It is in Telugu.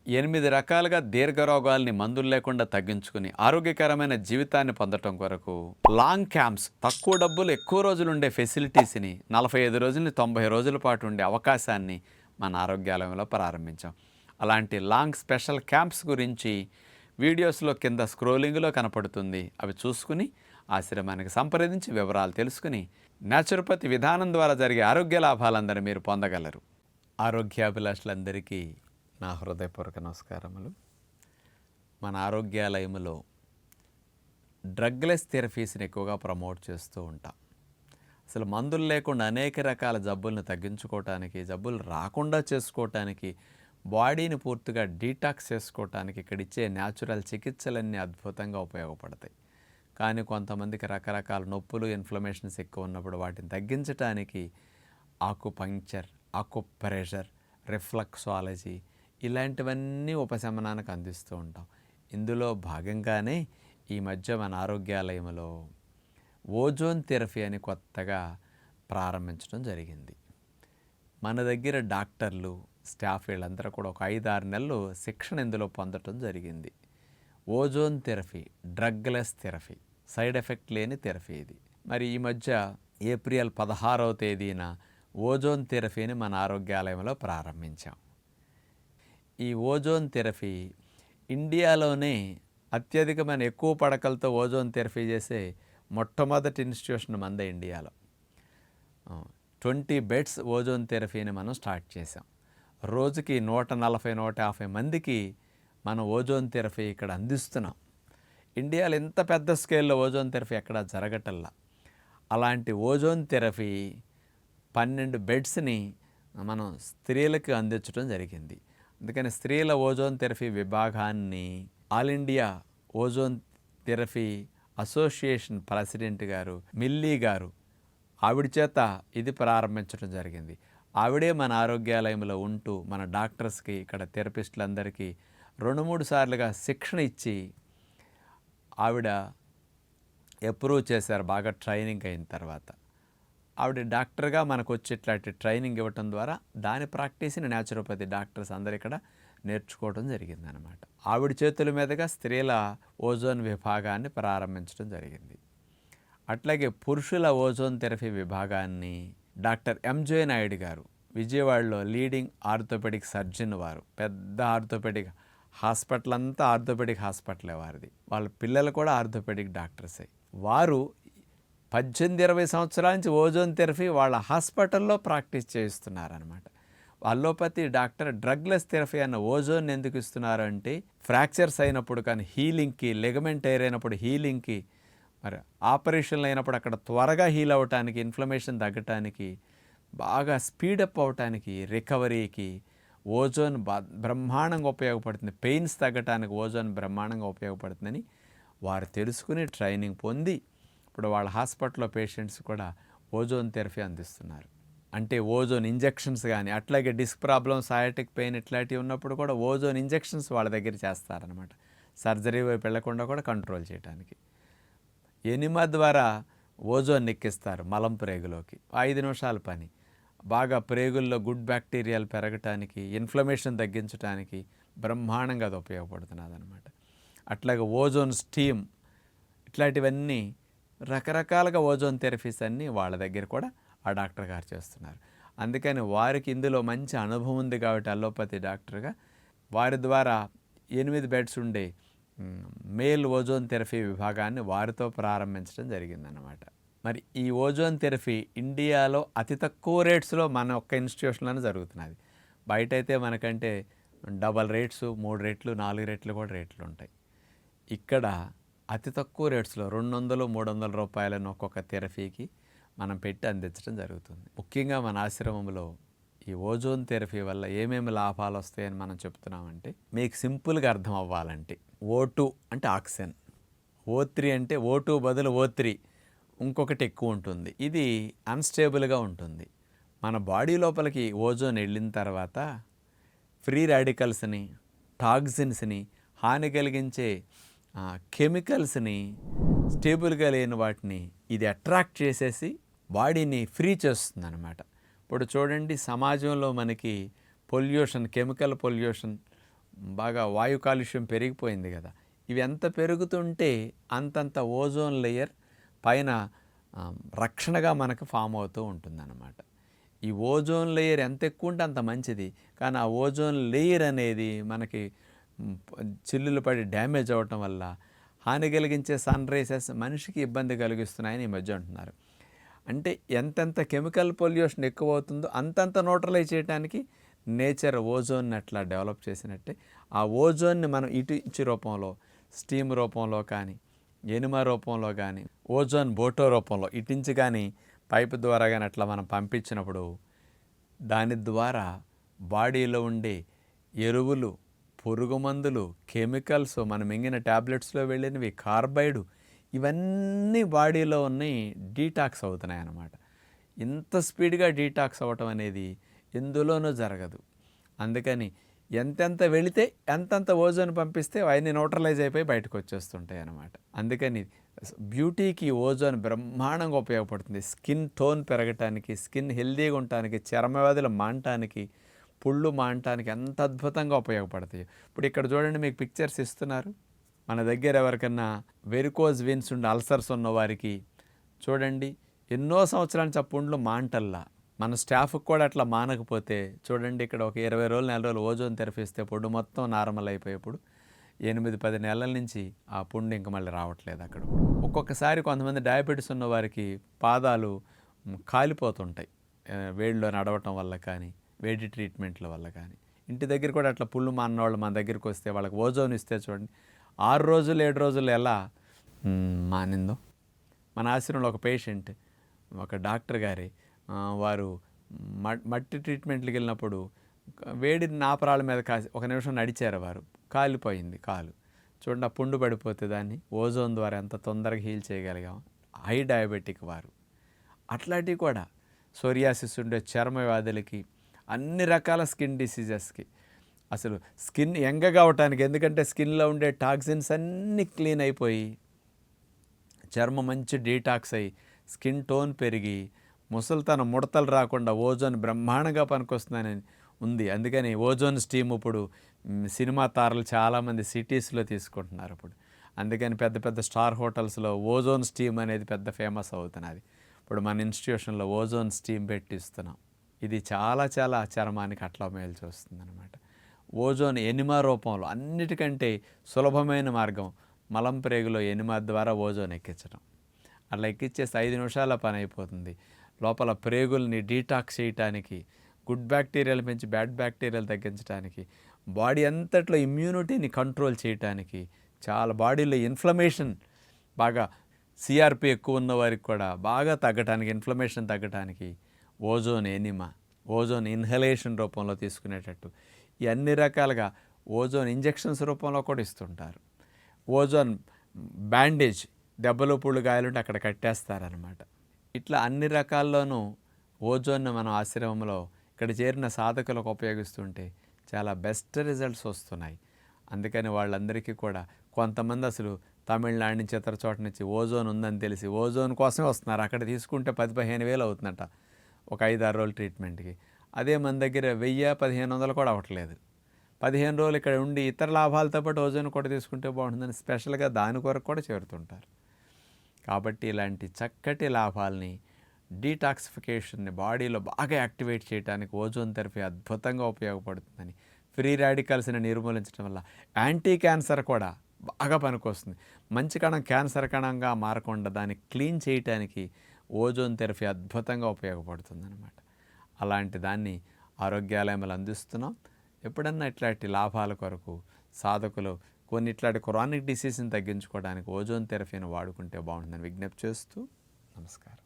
8 రకాలుగా దీర్ఘరోగాల్ని మందులు లేకుండా తగ్గించుకుని ఆరోగ్యకరమైన జీవితాన్ని పొందటం కొరకు లాంగ్ క్యాంప్స్, తక్కువ డబ్బులు ఎక్కువ రోజులు ఉండే ఫెసిలిటీస్ని 45 రోజులని 90 రోజుల పాటు ఉండే అవకాశాన్ని మన ఆరోగ్యాలయంలో ప్రారంభించాం. అలాంటి లాంగ్ స్పెషల్ క్యాంప్స్ గురించి వీడియోస్లో కింద స్క్రోలింగ్లో కనపడుతుంది. అవి చూసుకుని ఆశ్రమానికి సంప్రదించి వివరాలు తెలుసుకుని న్యాచురోపతి విధానం ద్వారా జరిగే ఆరోగ్య లాభాలందరూ మీరు పొందగలరు. ఆరోగ్యాభిలాషులందరికీ నా హృదయపూర్వక నమస్కారములు. మన ఆరోగ్యాలయంలో డ్రగ్లెస్ థెరపీస్ని ఎక్కువగా ప్రమోట్ చేస్తూ ఉంటాం. అసలు మందులు లేకుండా అనేక రకాల జబ్బులను తగ్గించుకోవటానికి, జబ్బులు రాకుండా చేసుకోవటానికి, బాడీని పూర్తిగా డీటాక్స్ చేసుకోవటానికి ఇక్కడ ఇచ్చే న్యాచురల్ చికిత్సలన్నీ అద్భుతంగా ఉపయోగపడతాయి. కానీ కొంతమందికి రకరకాల నొప్పులు, ఇన్ఫ్లమేషన్స్ ఎక్కువ ఉన్నప్పుడు వాటిని తగ్గించడానికి ఆకుపంక్చర్, ఆకుప్రెషర్, రిఫ్లెక్సాలజీ ఇలాంటివన్నీ ఉపశమనానికి అందిస్తూ ఉంటాం. ఇందులో భాగంగానే ఈ మధ్య మన ఆరోగ్యాలయంలో ఓజోన్ థెరపీ అని కొత్తగా ప్రారంభించడం జరిగింది. మన దగ్గర డాక్టర్లు, స్టాఫ్ వీళ్ళందరూ కూడా ఒక 5-6 నెలలు శిక్షణ ఇందులో పొందటం జరిగింది. Ozone therapy, drugless therapy, side effect లేని థెరపీ ఇది. మరి ఈ మధ్య ఏప్రిల్ 16వ తేదీన ఓజోన్ థెరపీని మన ఆరోగ్యాలయంలో ప్రారంభించాం. ఈ ఓజోన్ థెరపీ ఇండియాలోనే అత్యధికమైన ఎక్కువ పడకలతో ఓజోన్ థెరపీ చేసే మొట్టమొదటి ఇన్స్టిట్యూషన్ మందే ఇండియాలో. 20 బెడ్స్ ఓజోన్ థెరపీని మనం స్టార్ట్ చేసాం. రోజుకి 140-150 మందికి మనం ఓజోన్ థెరపీ ఇక్కడ అందిస్తున్నాం. ఇండియాలో ఇంత పెద్ద స్కేల్లో ఓజోన్ థెరపీ ఎక్కడా జరగటల్లా. అలాంటి ఓజోన్ థెరపీ 12 బెడ్స్ని మనం స్త్రీలకు అందించడం జరిగింది. అందుకని స్త్రీల ఓజోన్ థెరపీ విభాగాన్ని all India ozone therapy association president గారు మిల్లీ గారు, ఆవిడ చేత ఇది ప్రారంభించడం జరిగింది. ఆవిడే మన ఆరోగ్యాలయంలో ఉంటూ మన డాక్టర్స్కి, ఇక్కడ థెరపిస్టులందరికీ 2-3 సార్లుగా శిక్షణ ఇచ్చి ఆవిడ అప్రూవ్ చేశారు. బాగా ట్రైనింగ్ అయిన తర్వాత ఆవిడ డాక్టర్గా మనకు వచ్చి ఇట్లాంటి ట్రైనింగ్ ఇవ్వటం ద్వారా దాని ప్రాక్టీస్ని న్యాచురోపతి డాక్టర్స్ అందరు ఇక్కడ నేర్చుకోవడం జరిగిందనమాట. ఆవిడ చేతుల మీదుగా స్త్రీల ఓజోన్ విభాగాన్ని ప్రారంభించడం జరిగింది. అట్లాగే పురుషుల ఓజోన్ థెరపీ విభాగాన్ని డాక్టర్ ఎంజే నాయుడు గారు, విజయవాడలో లీడింగ్ ఆర్థోపెడిక్ సర్జన్, వారు పెద్ద ఆర్థోపెడిక్ హాస్పిటల్ అంతా ఆర్థోపెడిక్ హాస్పిటలే వారిది. వాళ్ళ పిల్లలు కూడా ఆర్థోపెడిక్ డాక్టర్సే. వారు 18-20 సంవత్సరాల నుంచి ఓజోన్ థెరపీ వాళ్ళ హాస్పిటల్లో ప్రాక్టీస్ చేయిస్తున్నారనమాట. అల్లోపతి డాక్టర్ డ్రగ్లెస్ థెరపీ అన్న ఓజోన్ ఎందుకు ఇస్తున్నారు అంటే, ఫ్రాక్చర్స్ అయినప్పుడు కానీ హీలింగ్కి, లెగమెంట్ టైర్ అయినప్పుడు హీలింగ్కి, మరి ఆపరేషన్లు అయినప్పుడు అక్కడ త్వరగా హీల్ అవ్వటానికి, ఇన్ఫ్లమేషన్ తగ్గటానికి, బాగా స్పీడప్ అవ్వటానికి, రికవరీకి ఓజోన్ బ్రహ్మాండంగా ఉపయోగపడుతుంది. పెయిన్స్ తగ్గటానికి ఓజోన్ బ్రహ్మాండంగా ఉపయోగపడుతుందని వారు తెలుసుకుని ట్రైనింగ్ పొంది ఇప్పుడు వాళ్ళ హాస్పిటల్లో పేషెంట్స్ కూడా ఓజోన్ థెరపీ అందిస్తున్నారు. అంటే ఓజోన్ ఇంజెక్షన్స్ కానీ, అట్లాగే డిస్క్ ప్రాబ్లమ్, సయాటిక్ పెయిన్ ఇట్లాంటివి ఉన్నప్పుడు కూడా ఓజోన్ ఇంజెక్షన్స్ వాళ్ళ దగ్గర చేస్తారనమాట. సర్జరీ వైపు వెళ్లకుండా కూడా కంట్రోల్ చేయడానికి. ఎనిమా ద్వారా ఓజోన్ ఎక్కిస్తారు మలం ప్రేగులోకి. 5 నిమిషాల పని. బాగా ప్రేగుల్లో గుడ్ బ్యాక్టీరియాలు పెరగటానికి, ఇన్ఫ్లమేషన్ తగ్గించడానికి బ్రహ్మాండంగా అది ఉపయోగపడుతున్నది అనమాట. అట్లాగే ఓజోన్ స్టీమ్ ఇట్లాంటివన్నీ రకరకాలుగా ఓజోన్ థెరపీస్ అన్నీ వాళ్ళ దగ్గర కూడా ఆ డాక్టర్ గారు చేస్తున్నారు. అందుకని వారికి ఇందులో మంచి అనుభవం ఉంది కాబట్టి అల్లోపతి డాక్టర్గా వారి ద్వారా 8 బెడ్స్ ఉండే మేల్ ఓజోన్ థెరపీ విభాగాన్ని వారితో ప్రారంభించడం జరిగిందన్నమాట. మరి ఈ ఓజోన్ థెరపీ ఇండియాలో అతి తక్కువ రేట్స్లో మన ఒక్క ఇన్స్టిట్యూషన్లోనే జరుగుతున్నది. బయట అయితే మనకంటే డబల్ రేట్స్, 3 రెట్లు, 4 రెట్లు కూడా రేట్లు ఉంటాయి. ఇక్కడ అతి తక్కువ రేట్స్లో 200-300 రూపాయలను ఒక్కొక్క థెరపీకి మనం పెట్టి అందించడం జరుగుతుంది. ముఖ్యంగా మన ఆశ్రమంలో ఈ ఓజోన్ థెరపీ వల్ల ఏమేమి లాభాలు వస్తాయని మనం చెప్తున్నామంటే, మీకు సింపుల్గా అర్థం అవ్వాలంటే, O2 అంటే ఆక్సిజన్, O3 అంటే O2 బదులు O3 ఇంకొకటి ఎక్కువ ఉంటుంది. ఇది అన్స్టేబుల్గా ఉంటుంది. మన బాడీ లోపలికి ఓజోన్ వెళ్ళిన తర్వాత ఫ్రీ రాడికల్స్ని, టాక్సిన్స్ని, హాని కలిగించే కెమికల్స్ని, స్టేబుల్గా లేని వాటిని ఇది అట్రాక్ట్ చేసేసి బాడీని ఫ్రీ చేస్తుంది అన్నమాట. ఇప్పుడు చూడండి, సమాజంలో మనకి పొల్యూషన్, కెమికల్ పొల్యూషన్ బాగా వాయు కాలుష్యం పెరిగిపోయింది కదా. ఇవి ఎంత పెరుగుతుంటే అంతంత ఓజోన్ లేయర్ పైన రక్షణగా మనకు ఫామ్ అవుతూ ఉంటుందన్నమాట. ఈ ఓజోన్ లేయర్ ఎంత ఎక్కువ ఉంటే అంత మంచిది. కానీ ఆ ఓజోన్ లేయర్ అనేది మనకి చిల్లులు పడి డ్యామేజ్ అవ్వటం వల్ల హాని కలిగించే సన్ రేసెస్ మనిషికి ఇబ్బంది కలిగిస్తున్నాయని ఈ మధ్య అంటున్నారు. అంటే ఎంతెంత కెమికల్ పొల్యూషన్ ఎక్కువ అవుతుందో అంతంత న్యూట్రలైజ్ చేయడానికి నేచర్ ఓజోన్ని అట్లా డెవలప్ చేసినట్టే ఆ ఓజోన్ని మనం ఇటు రూపంలో, స్టీమ్ రూపంలో కానీ, ఎనిమా రూపంలో కానీ, ఓజోన్ బోటో రూపంలో ఇటించి కానీ పైపు ద్వారా కానీ అట్లా మనం పంపించినప్పుడు దాని ద్వారా బాడీలో ఉండే ఎరువులు, పురుగు మందులు, కెమికల్స్, మనం మింగిన ట్యాబ్లెట్స్లో వెళ్ళినవి, కార్బైడ్, ఇవన్నీ బాడీలో ఉన్నాయి డీటాక్స్ అవుతున్నాయి అన్నమాట. ఇంత స్పీడ్గా డీటాక్స్ అవ్వటం అనేది ఎందులోనూ జరగదు. అందుకని ఎంతెంత వెళితే ఎంతంత ఓజోన్ పంపిస్తే అవన్నీ న్యూట్రలైజ్ అయిపోయి బయటకు వచ్చేస్తుంటాయి అన్నమాట. అందుకని బ్యూటీకి ఓజోన్ బ్రహ్మాండంగా ఉపయోగపడుతుంది. స్కిన్ టోన్ పెరగటానికి, స్కిన్ హెల్దీగా ఉండటానికి, చర్మవ్యాధులు మానటానికి, పుళ్ళు మానటానికి ఎంత అద్భుతంగా ఉపయోగపడతాయి. ఇప్పుడు ఇక్కడ చూడండి, మీకు పిక్చర్స్ ఇస్తున్నారు. మన దగ్గర ఎవరికన్నా వెరికోజ్ వెయిన్స్ ఉండి అల్సర్స్ ఉన్న వారికి చూడండి, ఎన్నో సంవత్సరాల నుంచి ఆ పుండ్లు మాంటల్లా. మన స్టాఫ్కి కూడా అట్లా మానకపోతే చూడండి, ఇక్కడ ఒక 20 రోజులు 4 రోజులు ఓజోన్ థెరపీ ఇస్తే పుండు మొత్తం నార్మల్ అయిపోయేప్పుడు 8-10 నెలల నుంచి ఆ పుండు ఇంక మళ్ళీ రావట్లేదు అక్కడ. ఒక్కొక్కసారి కొంతమంది డయాబెటీస్ ఉన్న వారికి పాదాలు కాలిపోతుంటాయి వేడిలో నడవటం వల్ల కానీ, వేడి ట్రీట్మెంట్ల వల్ల కానీ. ఇంటి దగ్గర కూడా అట్లా పుళ్ళు మాన్న వాళ్ళు మన దగ్గరికి వస్తే వాళ్ళకి ఓజోన్ ఇస్తే చూడండి 6 రోజులు 7 రోజులు ఎలా మానిందో. మన ఆశ్రమంలో ఒక పేషెంట్, ఒక డాక్టర్ గారి వారు మట్టి ట్రీట్మెంట్కి వెళ్ళినప్పుడు వేడి నాపరాల మీద కాసి 1 నిమిషం నడిచారు, వారు కాలిపోయింది కాలు. చూడండి, ఆ పుండు పడిపోతే దాన్ని ఓజోన్ ద్వారా ఎంత తొందరగా హీల్ చేయగలిగాం. హై డయాబెటిక్ వారు. అట్లాంటివి కూడా సోరియాసిస్ ఉండే చర్మ వ్యాధులకి, అన్ని రకాల స్కిన్ డిసీజెస్కి, అసలు స్కిన్ యంగగా అవటానికి, ఎందుకంటే స్కిన్లో ఉండే టాక్సిన్స్ అన్నీ క్లీన్ అయిపోయి చర్మం మంచి డీటాక్స్ అయ్యి స్కిన్ టోన్ పెరిగి ముసలితనం ముడతలు రాకుండా ఓజోన్ బ్రహ్మాండంగా పనికొస్తుందని ఉంది. అందుకని ఓజోన్ స్టీమ్ ఇప్పుడు సినిమా తారలు చాలామంది సిటీస్లో తీసుకుంటున్నారు ఇప్పుడు. అందుకని పెద్ద పెద్ద స్టార్ హోటల్స్లో ఓజోన్ స్టీమ్ అనేది పెద్ద ఫేమస్ అవుతున్నది. ఇప్పుడు మన ఇన్స్టిట్యూషన్లో ఓజోన్ స్టీమ్ పెట్టి ఇస్తున్నాం. ఇది చాలా చాలా చర్మానికి అట్లా మేలు చూస్తుంది అనమాట. ఓజోన్ ఎనిమా రూపంలో అన్నిటికంటే సులభమైన మార్గం మలం ప్రేగులో ఎనిమా ద్వారా ఓజోన్ ఎక్కించడం. అట్లా ఎక్కిచ్చేసి 5 నిమిషాల పని అయిపోతుంది. లోపల ప్రేగుల్ని డీటాక్స్ చేయటానికి, గుడ్ బ్యాక్టీరియాలు పెంచి బ్యాడ్ బ్యాక్టీరియాలు తగ్గించడానికి, బాడీ అంతట్లో ఇమ్యూనిటీని కంట్రోల్ చేయటానికి, చాలా బాడీలో ఇన్ఫ్లమేషన్ బాగా సిఆర్పి ఎక్కువ ఉన్న వారికి కూడా బాగా తగ్గటానికి, ఇన్ఫ్లమేషన్ తగ్గటానికి ఓజోన్ ఎనిమా, ఓజోన్ ఇన్హలేషన్ రూపంలో తీసుకునేటట్టు ఈ అన్ని రకాలుగా ఓజోన్ ఇంజెక్షన్స్ రూపంలో కూడా ఇస్తుంటారు. ఓజోన్ బ్యాండేజ్, దెబ్బలు పుళ్ళు గాయాలుంటే అక్కడ కట్టేస్తారనమాట. ఇట్లా అన్ని రకాల్లోనూ ఓజోన్ను మనం ఆశ్రమంలో ఇక్కడ చేరిన సాధకులకు ఉపయోగిస్తుంటే చాలా బెస్ట్ రిజల్ట్స్ వస్తున్నాయి. అందుకని వాళ్ళందరికీ కూడా కొంతమంది అసలు తమిళనాడు నుంచి ఇతర చోట నుంచి ఓజోన్ ఉందని తెలిసి ఓజోన్ కోసమే వస్తున్నారు. అక్కడ తీసుకుంటే 10-15 వేలు అవుతుందట ఒక 5-6 రోజుల ట్రీట్మెంట్కి. అదే మన దగ్గర 1000-1500 కూడా అవ్వట్లేదు. 15 రోజులు ఇక్కడ ఉండి ఇతర లాభాలతో పాటు ఓజోన్ కూడా తీసుకుంటే బాగుంటుందని స్పెషల్గా దాని కొరకు కూడా చేరుతుంటారు. కాబట్టి ఇలాంటి చక్కటి లాభాలని, డీటాక్సిఫికేషన్ని బాడీలో బాగా యాక్టివేట్ చేయడానికి ఓజోన్ థెరపీ అద్భుతంగా ఉపయోగపడుతుందని, ఫ్రీ రాడికల్స్ని నిర్మూలించడం వల్ల యాంటీ క్యాన్సర్ కూడా బాగా పనికొస్తుంది. మంచి కణం క్యాన్సర్ కణంగా మారకుండా దాన్ని క్లీన్ చేయటానికి ఓజోన్ థెరపీ అద్భుతంగా ఉపయోగపడుతుంది అన్నమాట. అలాంటి దాన్ని ఆరోగ్యాలయంలో అందిస్తున్నాం. ఎప్పుడన్నా ఇట్లాంటి లాభాల కొరకు సాధకులు కొన్ని ఇట్లాంటి క్రానిక్ డిసీజ్ని తగ్గించుకోవడానికి ఓజోన్ థెరపీని వాడుకుంటే బాగుంటుందని విజ్ఞప్తి చేస్తూ నమస్కారం.